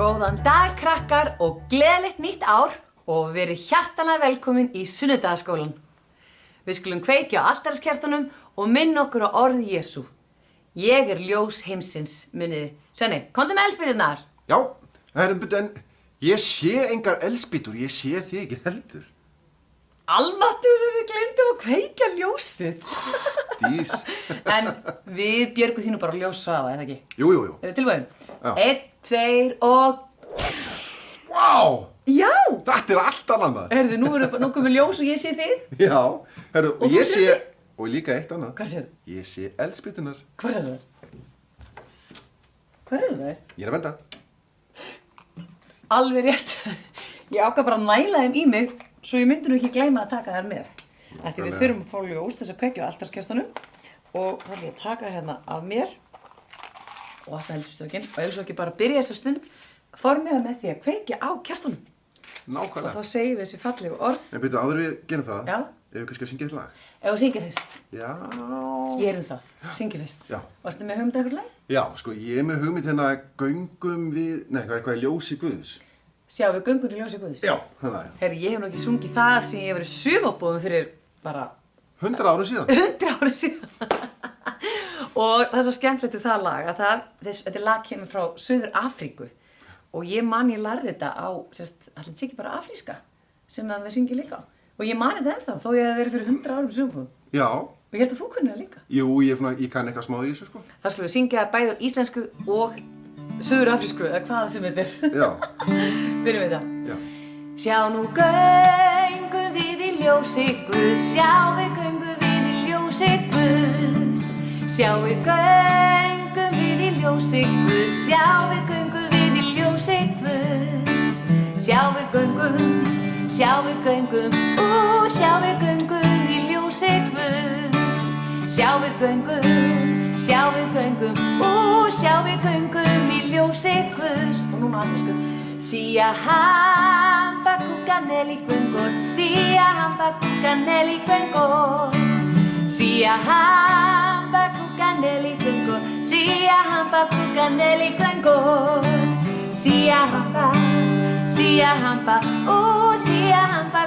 Góðan dag krakkar og gleðilegt nýtt ár og verið hjartanlega velkomin í Sunnudagaskólan. Við skulum kveikja á altariskertunum og minna okkur á orð Jesú. Ég ljós heimsins, muniði. Svenni, komdu með eldspýturnar. Já, en ég sé engar eldspýtur, ég sé þig ekki heldur. Almáttugur, við glemdum að kveikja ljósið. Dís. En við björgum þínu bara ljóshraða, eða ekki? Jú. Er þið tilbúin? Já. 1, 2 og... Vá! Já! Þetta allt annað maður. Heyrðu, nú komum ljós og ég sé þig. Já, heyrðu, Og og þú ég sé, sérð og líka eitt annað. Hvað sér? Ég sé eldspýtunar. Hvar eru þær? Hvar eru þær? Ég að venda. Alveg rétt. Ég ákvað bara að næla þeim í mig svo ég myndi nú ekki gleyma að taka þær með. Af því við þurfum að fá ljós þess að kveikja á altariskertunum og þá ætla ég að taka hérna af mér og alltaf helspýstökin og ef svo ekki bara byrja þessa stund formiða með því að kveikja á kertunum. Og Nákvæmlega. þá segjum við þessi fallegu orð. En byrju, áður við gerum það. Já. Ef við kannski að syngja eitt lag. Ef þú syngja fyrst. Já. Gerum það. Syngja fyrst. Já. Varstu með hugmynd eitthvað lag? Já, sko, ég er með hugmynd hérna göngum við, hvað er ljósi Guðs? Sjá, við göngum í ljósi Guðs. Já, það er. Herri, ég hef nú ekki sungið það sem ég hef verið sumarbúðum fyrir bara 100 árum síðan. 100 ára síðan. Og það er svo skemmtilegt við það lag að þetta lag kemur frá Suður Afríku og ég lærði þetta á, allir sé ekki bara afríska sem að við syngjum líka. Og ég man þetta ennþá þó ég hef verið fyrir 100 árum sumarbúðum. Já. Og ég held að þú kunni það líka. Jú, ég kann eitthvað smá í þessu, sko. Það skulum við syngja bæði á íslensku og Suður Afrísku, eða hvað sem þetta er. Já. Byrjum við það. Já. Sjá nú göngum við í ljósi Guðs, sjá við göngum við í ljósi Guðs. Sjá við göngum við í ljósi Guðs, sjá við göngum við í ljósi Guðs. Sjá við göngum, sjá við göngum í ljósi Guðs. Sjá við göngum í ljósi Guðs. Og núna aftur Sia hamba kukaneli kvengos, sia hamba kukaneli kvengos. Sia hamba kukaneli kvengos, sia hamba kukaneli kvengos. Sia hamba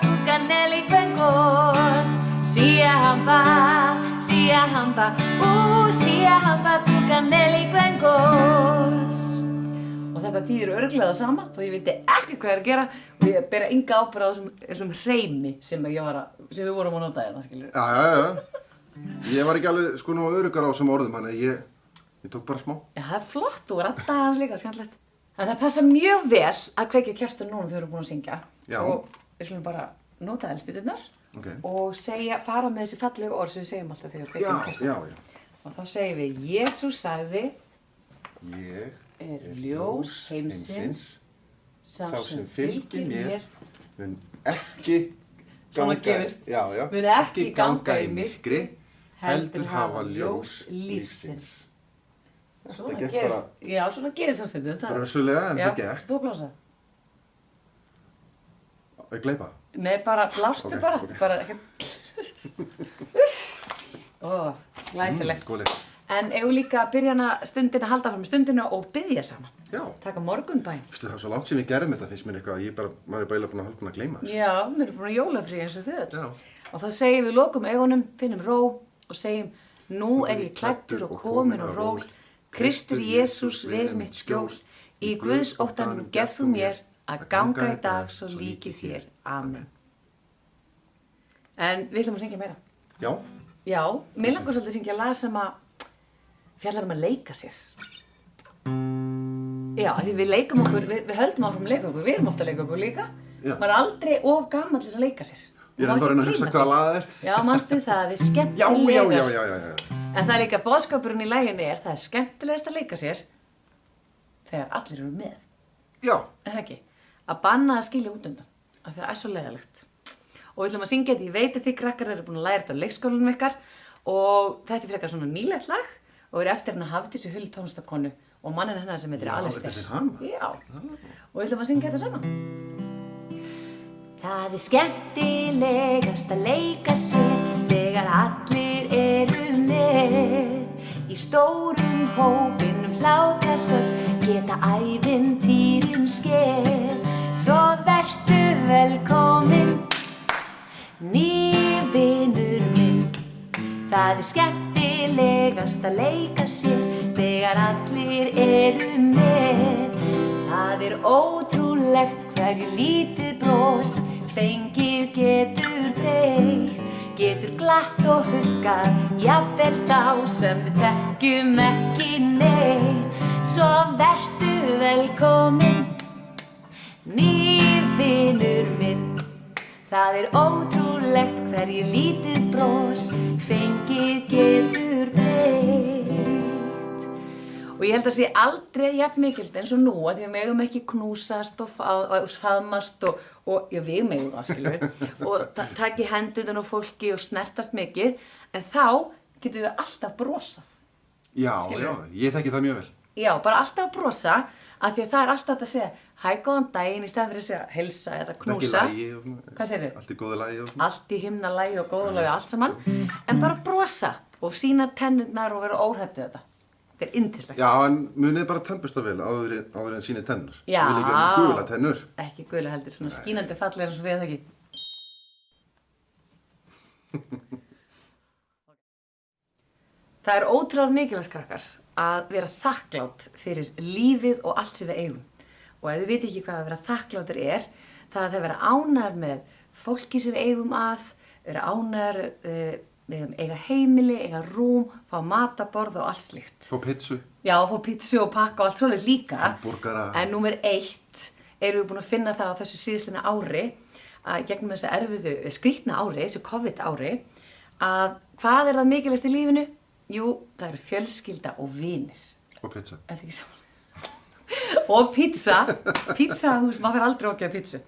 kukaneli kvengos. Sia hamba kukaneli kvengos. Og þetta þýðir örugglega það sama, þó ég veit ekki hvað er að gera og ég bera enga ábyrgð á þessum hreimi sem við vorum að nota hérna, skilur. Já. Ég var ekki alveg sko nú öruggar á þessum orðum, þannig að ég tók bara smá. Já, það er flott og radda hans líka, skemmtilegt. En það passa mjög vel að kveikja kertum núna þegar við erum búin að syngja. Já. Og við slumum bara nota eldspýturnar og fara með þessi fallegu orð sem við segjum alltaf þegar við kveikjum kertum. Já. Og þá segjum við, Jesús sagði, Ég ljós heimsins, sá sem fylgir mér, mun ekki Svona gerist. Já. Mun ekki ganga í myrkri, heldur hafa ljós lífsins. Svona gekk gerist, bara- já, svona gerist það stundum. Brösulega, en það gekk. Þú blása. Að gleypa. Nei, bara blástu Ok, bara, ok. bara ekki. Glæsilegt. Góð lykt. En eigum líka að byrja hana stundina, halda fram í stundina og biðja saman. Já. Taka morgunbæn. Veistu, það er svo langt sem við gerðum þetta, finnst mér eitthvað, maður er bara búin að gleyma þessu. Já, við erum búin að jólafrí eins og þið öll. Já. Og þá segjum við, lokum augunum, finnum ró og segjum, nú er ég klæddur og komin á ról. Kristur Jesús ver mitt skjól. Í Guðs óttanum gefð þú mér að ganga í dag svo líki þér. Amen. En við ætlum að syngja meira. Já. Já, mér langar svolítið að syngja lag sem að fjallar að leika sér. Já, því við leikum okkur, við höldum áfram að leika okkur, við erum ofta að leika okkur líka. Já. Maður er aldrei of gamall til þess að leika sér. Ég er ennþá að reyna að hugsa hvaða lag það er. Já, manstu það er Já. skemmtilegast. En það er líka boðskapurinn í laginu það er skemmtilegast að leika sér þegar allir eru með. Já. En það ekki, að banna að skilja út undan, af því það er svo leiðilegt. Og við ætlum að syngja þetta, ég veit að þið krakkar eru búin að læra þetta á leikskólanum ykkar og þetta er frekar svona nýlegt lag og er eftir hennar Hafdísi Huld tónlistarkonu og manninn hennar sem heitir Alistair. Já, þetta er hana. Já, og við ætlum að syngja þetta saman. Það er skemmtilegast að leika sér þegar allir eru með í stórum hópinum hlátrasköll geta ævintýrin skeð. Svo vertu velkomin, ný vinur minn. Það skemmtilegast að leika sér þegar allir eru með. Það ótrúlegt hverju lítið bros fengið getur breytt. Getur glatt og huggað, jafnvel þá sem við þekkjum ekki neitt. Svo vertu velkomin, ný vinur minn. Það ótrúlegt hverju lítið bros fengið getur breytt. Og ég held að sé aldrei jafn mikilvægt eins og nú að því við megum ekki knúsast og faðmast og já, við megum það, skilur og taki hendurnar á fólki og snertast mikið, en þá getum við alltaf brosað. Já, já, ég þekki það mjög vel. Já, bara alltaf brosa, af því að það alltaf hægt að segja hæ, góðan daginn í stað fyrir að segja heilsa eða knúsa. Ekki lagi og svona. Hvað segirðu? Allt í góðu lagi og svona. Allt í himnalagi og góðu lagi og allt saman, en bara brosa og sýna tennurnar og vera óhræddur við þetta. Þetta yndislegt. Já, en munið bara tannbursta vel áður en sýnið tennur. Já. Við viljum ekki gula tennur. Ekki gula heldur, svona skínandi fallega eins og við það ekki. Það ótrúlega mikilvægt, krakkar, að vera þakklátt fyrir lífið og allt sem við eigum. Og ef þið viti ekki hvað að vera þakkláttur það að vera ánægður með fólki sem við eigum að, vera ánægður eiga heimili, eiga rúm, fá mataborð og allt slíkt. Fá pizzu. Já, fá pizzu og pakka og allt svoleiðis líka. Hamborgara. En númer 1 erum við búin að finna það á þessu síðastliðna ári, að gegnum þessu erfiðu, skrýtna ári, þessu COVID ári, að hvað það mikilvægast í lífinu? Jú, það eru fjölskylda og vinir. Og pizza. Er þetta ekki saman? Og pizza, pizzahús, maður fer aldrei okkið á pizzu.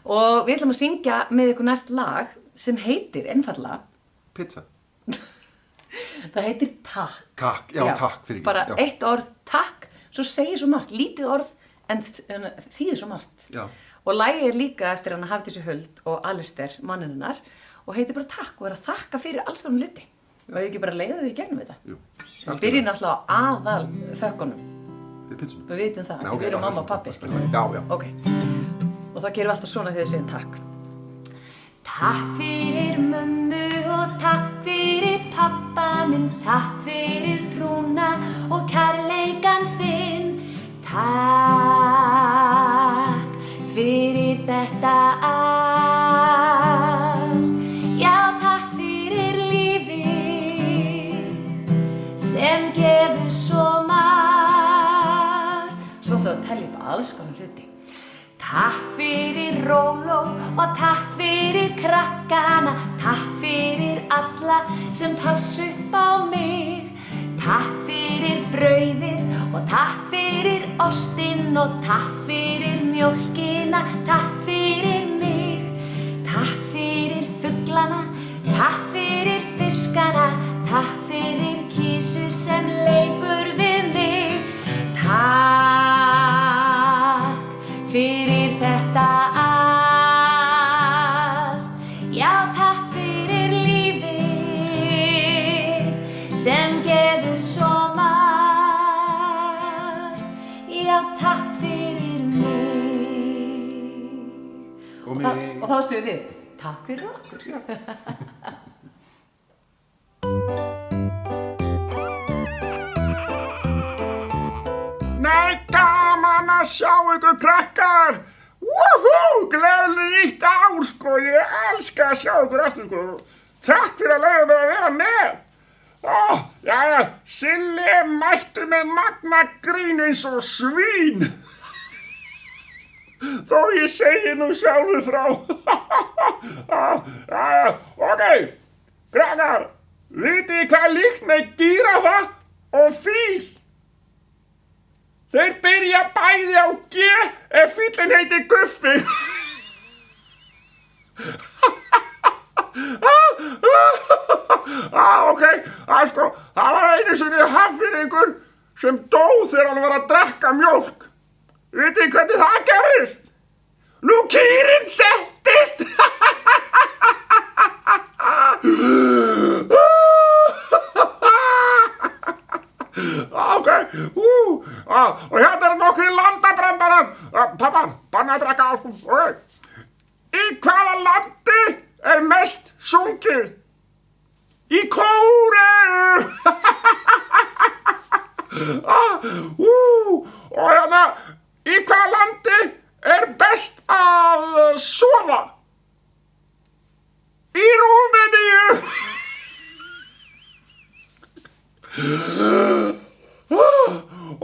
Og við ætlum að syngja með ykkur næst lag sem heitir einfallega Pizza. Það heitir takk. Takk, já, takk fyrir ekki. Bara eitt orð, takk, svo segir svo margt, lítið orð en þýðir svo margt. Já. Og lagið líka eftir hana Hafdísi Huld og Alistair, manninunnar, og heitir bara takk og að þakka fyrir alls konar hluti. Og hefur ekki bara leiðið því í gegnum þetta? Jú. Við byrjum alltaf á aðal þökkunum. Fyrir pizzunum. Við vitum það, Já, við erum mamma og pappi, skiljum. Já, já. Ok. Og það gerum við alltaf svona þegar við segjum takk. Takk fyrir mömmu og takk fyrir pappa minn, takk fyrir trúna og kærleikan þinn. Takk fyrir þetta allt. Já, takk fyrir lífið sem gefur svo margt. Svo ætlum við að telja upp alls konar hluti. Takk fyrir Róló og takk fyrir krakkana, takk fyrir alla sem passa upp á mig. Takk fyrir brauðið og takk fyrir ostinn og takk fyrir mjólkina, takk fyrir mig. Takk fyrir fuglana, takk fyrir fiskana, takk fyrir kísu sem leikur við mig. Takk fyrir þetta allt. Já, takk fyrir lífið sem gefur svo margt. Já, takk fyrir mig. Og þá séu þið, takk fyrir okkur. Nei, gaman að sjá ykkur krakkar! Woohoo! Gleðileg nýtt ár, sko! Ég elska að sjá ykkur aftur, sko! Takk fyrir að leyfa mér að vera með! Jæja, Silli er mættur með magna grín eins og svín! Þó ég segi nú sjálfur frá! Jæja, ok! Krakkar, vitið þið hvað er líkt með gíraffa og fíl? Þeir byrja bæði á G ef fíllinn heitir Guffi. Ok, sko, það var einu sinni Hafnfirðingur sem dó þegar hann var að drekka mjólk. Vitið hvernig það gerðist? Nú kýrin settist! Ok, og hérna er Í hvaða landi mest sungið? Í Kóreu! Og hérna, í hvaða landi best að sofa? Í Rúmeníu!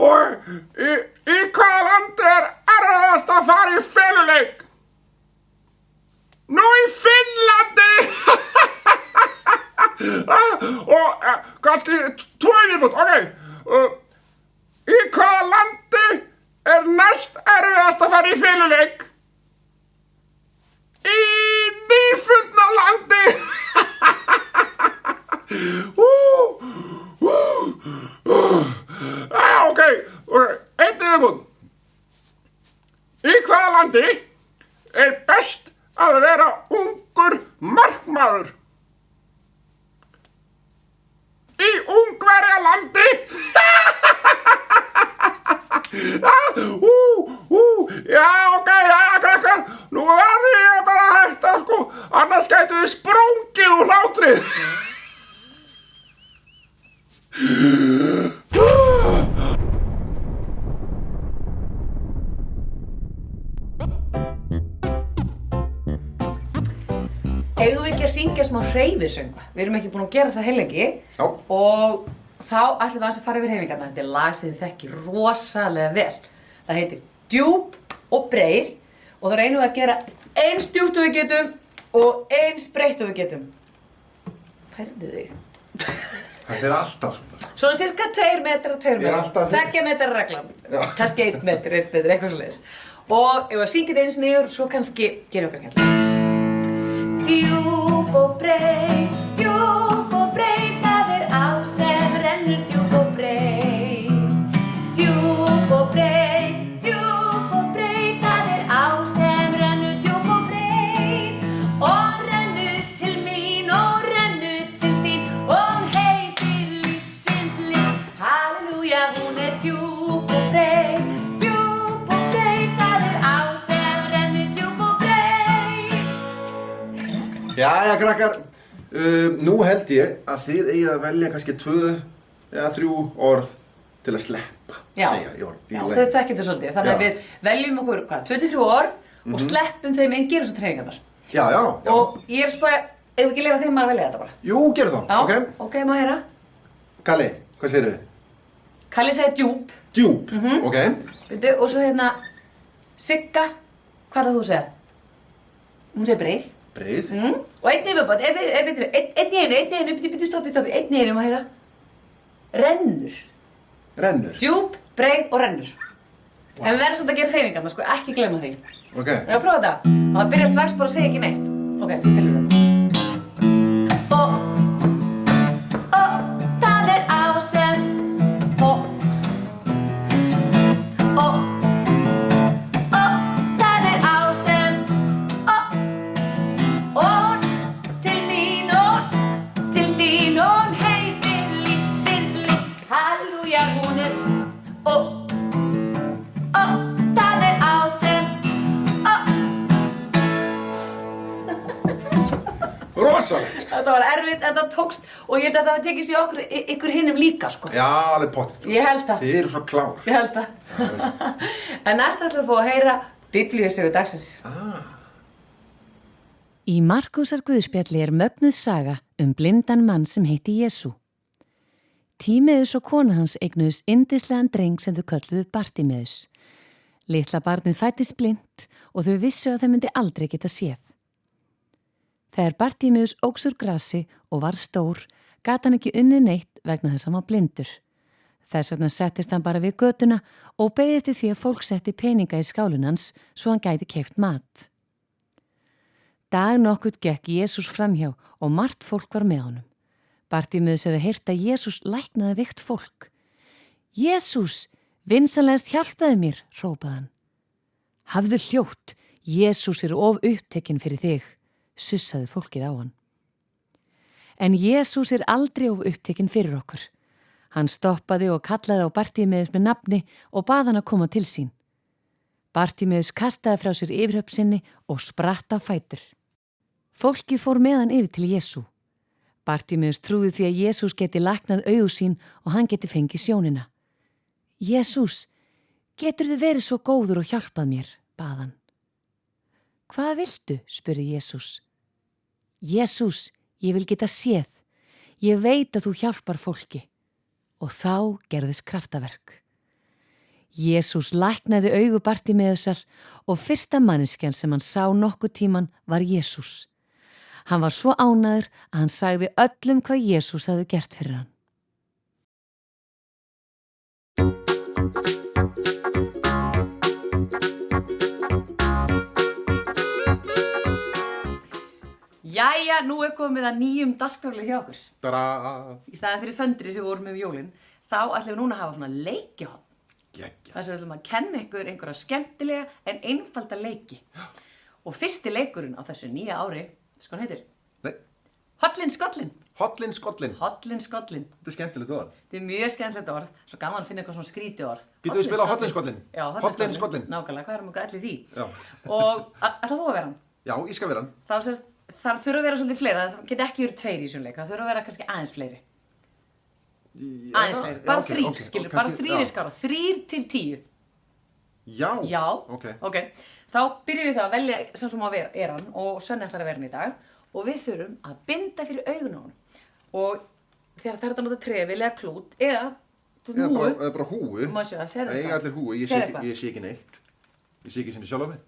Og í hvaða landi erfiðast að fara í feluleik? Nú í Finnlandi! Og kannski 2 viðbót, ok. Í hvaða landi næst erfiðast að fara í feluleik? Í Nýfundnalandi! Ok, 1 viðbót. Í hvaða landi best að vera ungur markmaður? Í Ungverjalandi? Já, ok, krakkar, nú verði ég bara að hætta, sko, annars gætu þið sprungið úr hlátri. Eigum við ekki að syngja smá hreyfisöngva? Við erum ekki búin að gera það heilengi. Já. Og þá ætlum við að fara yfir hreyfingarnar. Þetta lag sem þið þekkir rosalega vel. Það heitir djúp og breið og það reynum við að gera eins djúpt og við getum og eins breitt og við getum. Færðu þig. Þetta alltaf svona. Svona cirka 2 metrar og 2 Ég alltaf- metrar. 2 metrar reglan. Já. Kannski 1 metr, eitthvað svoleiðis. Og ef við syngjum einu sinni yfir, svo kannski gerum við okkar kjalla. Djúp og breið, það á sem rennur djúp og breið. Djúp og breið, það á sem rennur djúp og breið. Og rennur til mín og rennur til þín og hún heitir lífsins líf. Halleluja, hún djúp og breið, það á sem rennur djúp og breið. Jæja, krakkar, nú held ég að þið eigið að velja kannski 2 eða 3 orð til að sleppa, segja í orð. Já, þau þekkir þetta svolítið, þannig að við veljum okkur, 2-3 orð og sleppum þeim en gerum svo hreyfingarnar. Já. Og ég að spája, ef við ekki leyfa þeim að velja þetta bara. Jú, gerðu þá, Já, ok. ok, má heyra. Kalli, hvað segirðu? Kalli segir djúp. Djúp, ok. Veitu, og svo hérna, Sigga, hvað ætlar þú að segja? Hún segir breið. Breið. Og einn í viðbót, einn í einu, byrju, stoppi, einn í einu, má heyra. Rennur. Rennur. Djúp, breið og rennur. En við verðum svolítið að gera hreyfingarnar, sko, ekki gleyma því. Ok. Ég að prófa þetta. Og það byrja strax bara að segja ekki neitt. Ok, tilum við þetta. Það á sem það á sem og til mín og til þín og hún heitir lífsins líf. Halleluja, hún það á sem Rosalegt. Þetta var erfitt, þetta tókst og ég held að það var tekið sér ykkur hinnum líka, sko. Já, alveg pottið. Ég held það. Þið eru svo klár. Ég held það. En næst ætlum við að fá að heyra Biblíusögu dagsins. Í Markúsar guðspjalli mögnuð saga blindan mann sem heiti Jesú. Tímeus og kona hans eignuðust yndislegan dreng sem þau kölluðu Bartimeus. Litla barnið fæddist blind og þau vissu að þau myndi aldrei geta séð. Þegar Bartimeus óx úr grasi og var stór, gat hann ekki unnið neitt vegna þess að hann var blindur. Þess vegna settist hann bara við götuna og beið eftir því að fólk setti peninga í skálinn hans svo hann gæti keypt mat. Dag nokkurn gekk Jesús framhjá og margt fólk var með honum. Bartimeus hefði heyrt að Jesús læknaði veikt fólk. Jesús, vinsamlegast hjálpaðu mér, hrópaði hann. Hafðu hljótt, Jesús of upptekinn fyrir þig, sussaði fólkið á hann. En Jesús aldrei of upptekinn fyrir okkur. Hann stoppaði og kallaði á Bartimeus með nafni og bað hann að koma til sín. Bartímeus kastaði frá sér yfirhöfn sinni og spratt á fætur. Fólkið fór með hann yfir til Jesú. Bartímeus trúði því að Jesús geti læknað augu sín og hann geti fengið sjónina. Jesús, geturðu verið svo góður og hjálpað mér, bað hann. Hvað viltu, spurði Jesús. Jesús, ég vil geta séð. Ég veit að þú hjálpar fólki. Og þá gerðist kraftaverk. Jesús læknaði augu Bartímeusar og fyrsta manneskjan sem hann sá nokkuð tíman var Jesús. Hann var svo ánægður að hann sagði öllum hvað Jesús hafði gert fyrir hann. Jæja, nú komið að nýjum dagskrárlið hjá okkur. Ta-da! Í staðan fyrir föndri sem við vorum með jólin, þá ætlum við núna að hafa svona leikihotn. Gekkja. Þar sem við ætlum að kenna ykkur einhverja skemmtilega en einfalda leiki. Og fyrsti leikurinn á þessu nýja ári, sko hann heitir? Nei. Hollin skollin. Hollin skollin. Hollin skollin. Þetta skemmtilegt orð. Þetta mjög skemmtilegt orð, svo gaman að finna eitthvað svona skríti orð. Býtum við spila á hollin skollin? Já, hollin skollin. Nákvæmlega, hvað erum við allir því? Já. Og ætlar þú að vera hann? Já, ég skal vera hann. Þá sést, það þurfa að vera svolítið fleira, það geti ekki verið 2 í þessum leik, það þurfa að vera kannski aðeins fleiri. Aðeins fleiri, bara 3, skilur, bara 3 er skára, 3 til 10. Já. Já, ok. Þá byrjum við það að velja sem sem er hann og Svenni ætlar að vera hann í dag og við þurfum að binda fyrir augun á hann. Og þegar það er að nota trefil eða klút eða húu. Eða bara húu. Má sjá, sérðu það? Eiga allir húu, ég sé ekki neitt. Ég sé ekki sinni sjálf á mig.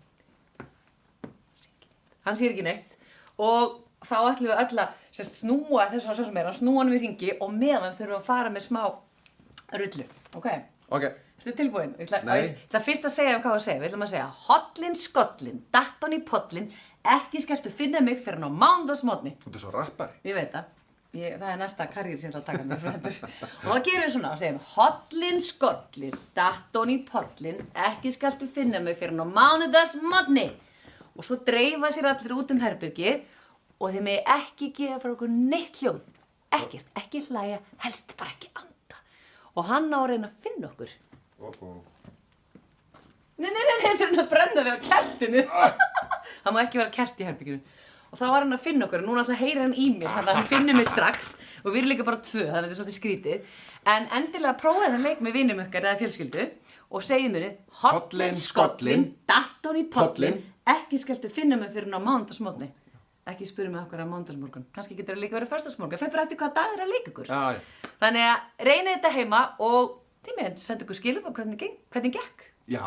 Hann sér ekki neitt. Og þá ætlum við öll að snúa þess að sem er að snúa hann við hringi og meðan þurfum við að fara með smá rullu. Ok. Ertu tilbúin? Ég ætla fyrst að segja hvað að segja. Við ætlum að segja hollin skollin, datt hann í pollin, ekki skeltu finna mig fyrir hann á mánudagsmorgni. Þú ert svo rappari. Ég veit það. Það er næsta karriér sem ég ætla að taka mér frá hendur. Og þá gerum við svona og segjum hollin skollin, datt hann í pollin, ekki skeltu finna mig fyrir hann á mánudagsmorgni. Og svo dreifa sér allir út herbergið og þeir megi ekki gefa frá okkur neitt hljóð. Ekkert, ekki hlæja, helst bara ekki anda. Og hann á að reyna að finna okkur. Nei, þetta er hann að brenna við á kertinu. Það má ekki vera kert í herberginu. Og þá var hann að finna okkur og núna ætla að heyra hann í mér, þannig að hann finnur mig strax. Og við erum líka bara 2, þannig að þetta er svolítið skrítið. En endilega prófaði hann leik með vinum ykkar eða fjölskyldu og segið munið hollin skollin, datt hann í pollin, ekki skeltu finna mig fyrir hann á mánudagsmorgni. Ekki spyrja mig okkur á mánudagsmorgun. Kannski getur það líka verið föstudagsmorgun. Það fer bara eftir hvað dag er að leika ykkur. Já. Þannig að reynið þetta heima og þið með senda ykkur skilum og hvernig gekk. Já.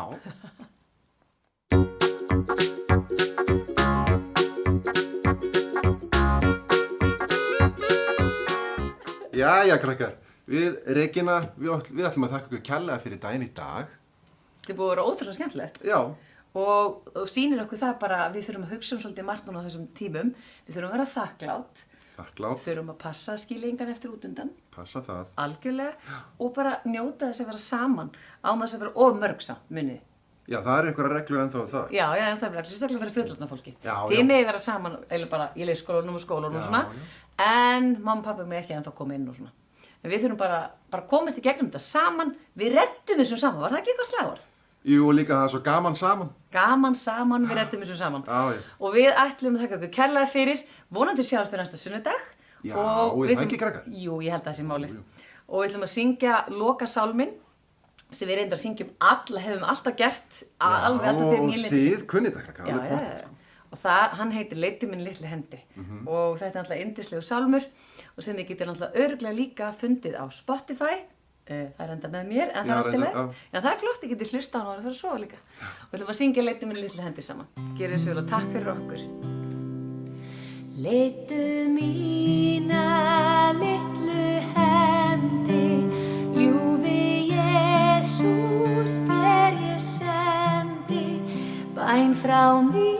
Jæja, krakkar. Við, Regína, við ætlum að þakka ykkur kærlega fyrir daginn í dag. Þetta er búið að vera ótrúlega skemmtilegt. Já. Og sýnir okkur það bara að við þurfum að hugsa svolítið margt núna á þessum tímum. Við þurfum að vera þakklátt. Við þurfum að passa skiljengan eftir útundan. Passa það. Algjörlega. Og bara njóta þess að vera saman án þess að vera of mörgsamt, munið. Já, það eru einhverjar reglur ennþá það. Já, það er reglur. Sérstaklega fyrir fullorðna fólki. Þið megi vera saman, eiginlega bara í leikskólanum og skólanum og svona. En mamma og pabbi megi ekki ennþá koma inn og svona. En við þurfum bara komast í gegnum þetta saman. Við reddum þessu saman. Var það ekki eitthvað slagorð? Jú, og líka það er svo gaman saman. Gaman saman, við reddum þessu saman. Já. Og við ætlum að þakka ykkur kærlega fyrir. Vonandi sjáumst við næsta sunnudag. Já, og það ekki krakkar. Jú, ég held að það sé málið. Og við ætlum að syngja lokasálminn sem við reyndar syngjum hefum alltaf gert. Alveg alltaf þegar og þið kunnið það krakkar, alveg pottþétt. Og hann heitir Leiddu minn litli hendi. Og þetta er náttúrulega yndislegu sálmur og sem þið getur náttúrulega örugglega líka fundið á Spotify. Það er enda með mér, en það er stilega. En það er flott, ég geti hlusta á hann og það er að sofa líka. Og við ætlum að syngja Leiddu minn litli hendi saman. Gjörið svo vel og takk fyrir okkur. Leiddu mína litlu hendi, ljúfi Jesús þér ég sendi, bæn frá mér.